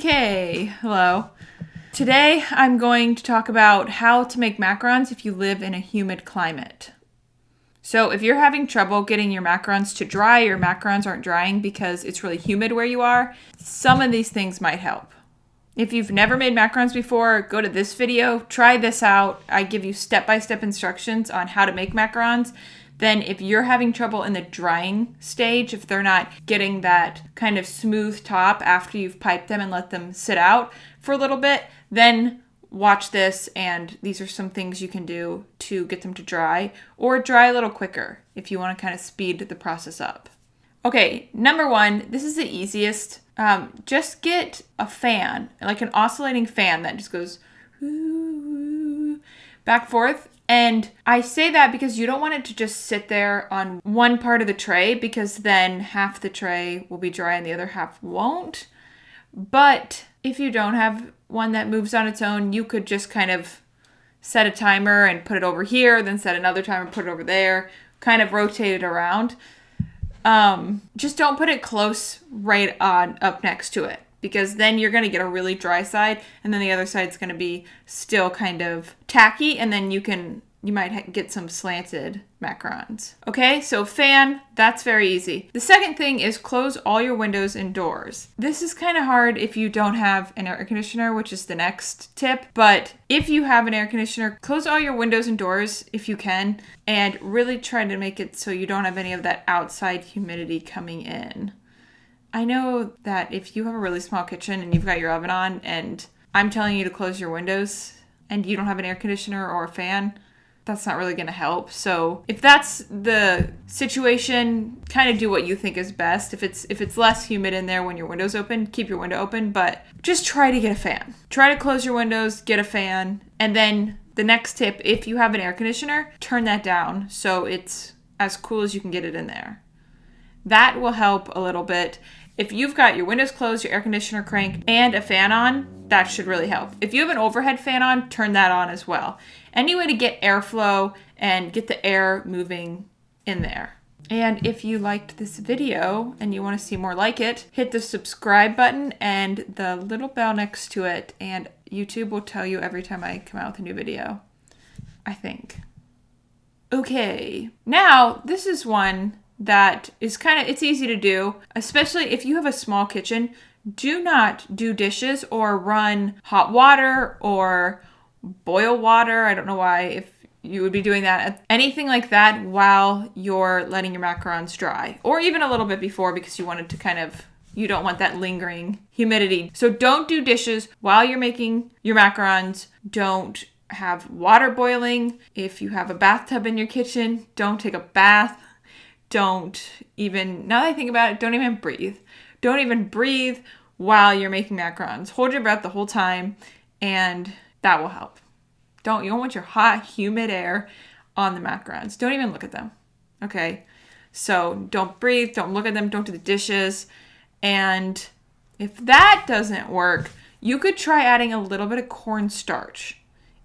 Hey, hello. Today I'm going to talk about how to make macarons if you live in a humid climate. So if you're having trouble getting your macarons to dry, your macarons aren't drying because it's really humid where you are, some of these things might help. If you've never made macarons before, go to this video, try this out. I give you step-by-step instructions on how to make macarons. Then if you're having trouble in the drying stage, if they're not getting that kind of smooth top after you've piped them and let them sit out for a little bit, then watch this, and these are some things you can do to get them to dry or dry a little quicker if you want to kind of speed the process up. Okay, number one, this is the easiest. Just get a fan, like an oscillating fan that just goes back forth. And I say that because you don't want it to just sit there on one part of the tray, because then half the tray will be dry and the other half won't. But if you don't have one that moves on its own, you could just kind of set a timer and put it over here, then set another timer, put it over there, kind of rotate it around. Just don't put it close right on up next to it, because then you're going to get a really dry side, and then the other side's going to be still kind of tacky, and then you might get some slanted macarons. Okay, so fan, that's very easy. The second thing is close all your windows and doors. This is kind of hard if you don't have an air conditioner, which is the next tip, but if you have an air conditioner, close all your windows and doors if you can, and really try to make it so you don't have any of that outside humidity coming in. I know that if you have a really small kitchen and you've got your oven on and I'm telling you to close your windows and you don't have an air conditioner or a fan, that's not really going to help. So if that's the situation, kind of do what you think is best. If it's less humid in there when your window's open, keep your window open, but just try to get a fan. Try to close your windows, get a fan, and then the next tip, if you have an air conditioner, turn that down so it's as cool as you can get it in there. That will help a little bit. If you've got your windows closed, your air conditioner cranked, and a fan on, that should really help. If you have an overhead fan on, turn that on as well. Any way to get airflow and get the air moving in there. And if you liked this video and you want to see more like it, hit the subscribe button and the little bell next to it, and YouTube will tell you every time I come out with a new video, I think. Okay, now this is one that is it's easy to do, especially if you have a small kitchen. Do not do dishes or run hot water or boil water. I don't know why, if you would be doing that, anything like that while you're letting your macarons dry, or even a little bit before, because you wanted to you don't want that lingering humidity. So don't do dishes while you're making your macarons. Don't have water boiling. If you have a bathtub in your kitchen, don't take a bath. Don't even, now that I think about it, don't even breathe. Don't even breathe while you're making macarons. Hold your breath the whole time, and that will help. You don't want your hot, humid air on the macarons. Don't even look at them, okay? So don't breathe, don't look at them, don't do the dishes. And if that doesn't work, you could try adding a little bit of cornstarch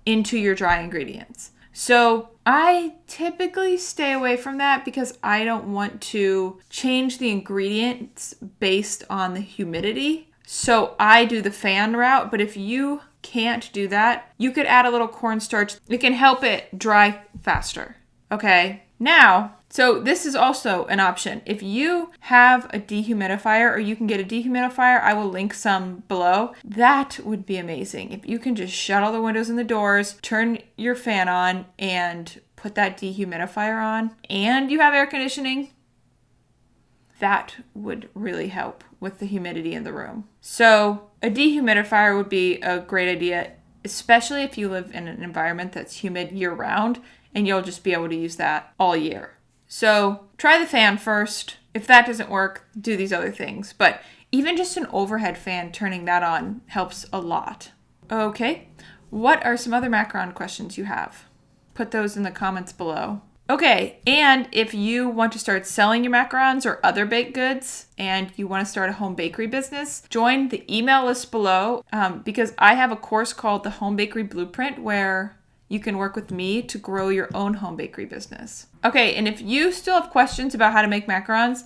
into your dry ingredients. So I typically stay away from that because I don't want to change the ingredients based on the humidity. So I do the fan route, but if you can't do that, you could add a little cornstarch. It can help it dry faster. Okay, now, so this is also an option. If you have a dehumidifier, or you can get a dehumidifier, I will link some below. That would be amazing. If you can just shut all the windows and the doors, turn your fan on, and put that dehumidifier on, and you have air conditioning, that would really help with the humidity in the room. So a dehumidifier would be a great idea, especially if you live in an environment that's humid year-round, and you'll just be able to use that all year. So try the fan first. If that doesn't work, do these other things. But even just an overhead fan, turning that on helps a lot. Okay, what are some other macaron questions you have? Put those in the comments below. Okay, and if you want to start selling your macarons or other baked goods, and you want to start a home bakery business, join the email list below, because I have a course called the Home Bakery Blueprint, where you can work with me to grow your own home bakery business. Okay, and if you still have questions about how to make macarons,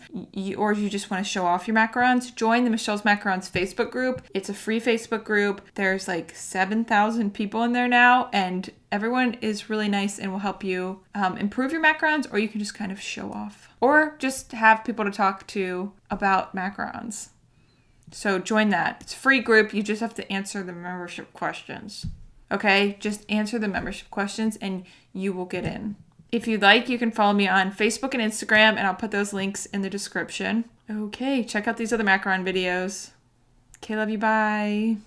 or you just want to show off your macarons, join the Michelle's Macarons Facebook group. It's a free Facebook group. There's like 7,000 people in there now, and everyone is really nice and will help you improve your macarons, or you can just kind of show off. Or just have people to talk to about macarons. So join that. It's a free group. You just have to answer the membership questions. Okay, just answer the membership questions and you will get in. If you'd like, you can follow me on Facebook and Instagram, and I'll put those links in the description. Okay, check out these other macaron videos. Okay, love you, bye.